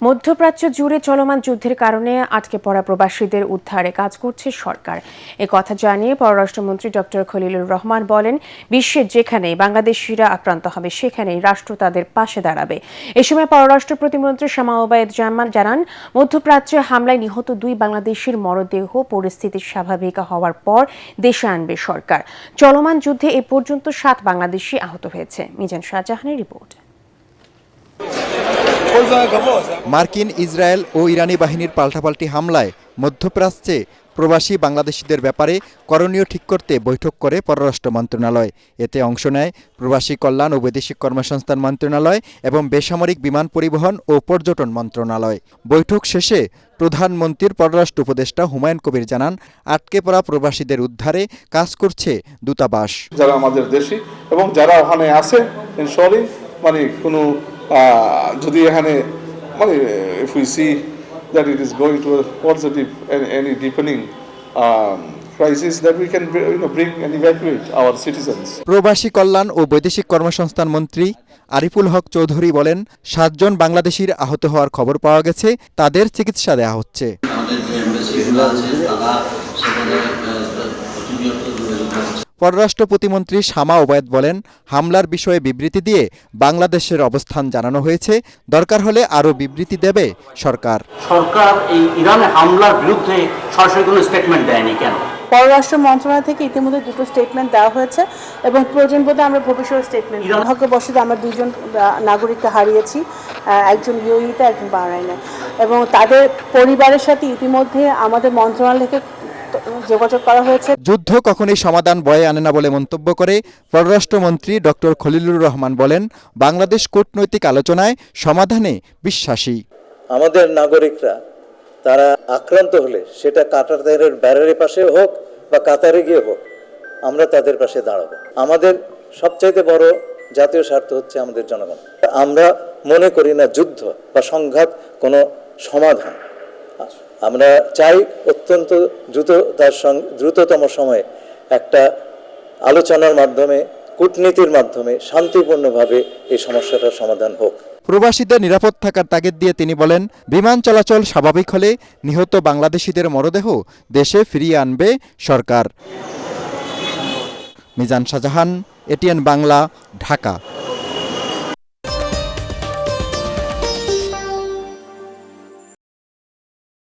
মধ্যপ্রাচ্য জুড়ে চলমান যুদ্ধের কারণে আটকে পড়া প্রবাসীদের উদ্ধারে কাজ করছে সরকার। কথা জানিয়ে পররাষ্ট্রমন্ত্রী ডক্টর খলিলুর রহমান বলেন, বিশ্বের যেখানেই বাংলাদেশিরা আক্রান্ত হবে সেখানেই রাষ্ট্র তাদের পাশে দাঁড়াবে। এ সময় পররাষ্ট্র প্রতিমন্ত্রী শামা ওবায়েদ জানান, মধ্যপ্রাচ্যে হামলায় নিহত 2 বাংলাদেশির মরদেহ পরিস্থিতি স্বাভাবিক হওয়ার পর দেশে আনবে সরকার। চলমান যুদ্ধে এ পর্যন্ত 7 বাংলাদেশি আহত হয়েছে। মিজান শাহজাহানের রিপোর্ট। মার্কিন, ইসরায়েল ও ইরানি বাহিনীর পাল্টাপাল্টি হামলায় মধ্যপ্রাচ্যে প্রবাসী বাংলাদেশিদের ব্যাপারে করণীয় ঠিক করতে বৈঠক করে পররাষ্ট্র মন্ত্রণালয়। এতে অংশ নেয় প্রবাসী কল্যাণ ও বৈদেশিক কর্মসংস্থান মন্ত্রণালয় এবং বেসামরিক বিমান পরিবহন ও পর্যটন মন্ত্রণালয়। বৈঠক শেষে প্রধানমন্ত্রীর পররাষ্ট্র উপদেষ্টা হুমায়ুন কবির জানান, আটকে পড়া প্রবাসীদের উদ্ধারে কাজ করছে দূতাবাস। যারা আমাদের দেশি এবং যারা ওখানে আছে ইনশোরেন্স মানে কোনো যদি এখানে মানে if we see that it is going to a positive and any deepening crisis that we can bring and evacuate our citizens. প্রবাসী কল্যাণ ও বৈদেশিক কর্মসংস্থান মন্ত্রী আরিফুল হক চৌধুরী বলেন, 7 জন বাংলাদেশির আহত হওয়ার খবর পাওয়া গেছে, তাদের চিকিৎসা দেওয়া হচ্ছে। পররাষ্ট্র প্রতিমন্ত্রী শামা ওবায়েদ বলেন, হামলার বিষয়ে বিবৃতি দিয়ে বাংলাদেশের অবস্থান জানানো হয়েছে, দরকার হলে আরও বিবৃতি দেবে সরকার। সরকার এই ইরানে হামলার বিরুদ্ধে সরাসরি কোনো স্টেটমেন্ট দেয়নি কেন? পররাষ্ট্র মন্ত্রণালয় থেকে ইতিমধ্যে 2টো স্টেটমেন্ট দেওয়া হয়েছে এবং প্রয়োজন বোধে আমরা ভবিষ্যৎ স্টেটমেন্ট। দুর্ভাগ্যবশত আমরা 2 জন নাগরিককে হারিয়েছি, একজন ইউএইতে, একজন বাহরাইনে, এবং তাদের পরিবারের সাথে ইতিমধ্যে আমাদের মন্ত্রণালয়কে যোগাযোগ করা হয়েছে। যুদ্ধ কখনোই সমাধান বয়ে আনে না বলে মন্তব্য করে পররাষ্ট্রমন্ত্রী ডক্টর খলিলুর রহমান বলেন, বাংলাদেশ কূটনৈতিক আলোচনায় সমাধানে বিশ্বাসী। আমাদের নাগরিকরা তারা আক্রান্ত হলে সেটা কাতারের ব্যারারের পাশে হোক বা কাতারে গিয়ে হোক, আমরা তাদের পাশে দাঁড়াবো। আমাদের সবচাইতে বড় জাতীয় স্বার্থ হচ্ছে আমাদের জনগণ। আমরা মনে করি না যুদ্ধ বা সংঘাত কোনো সমাধান। আমরা চাই অত্যন্ত দ্রুততম সময়ে একটা আলোচনার মাধ্যমে, কূটনীতির মাধ্যমে শান্তিপূর্ণভাবে এই সমস্যাটার সমাধান হোক। প্রবাসীদের নিরাপদ থাকার তাগিদ দিয়ে তিনি বলেন, বিমান চলাচল স্বাভাবিক হলে নিহত বাংলাদেশিদের মরদেহ দেশে ফিরিয়ে আনবে সরকার। মিজান শাহজাহান, এটিএন বাংলা, ঢাকা।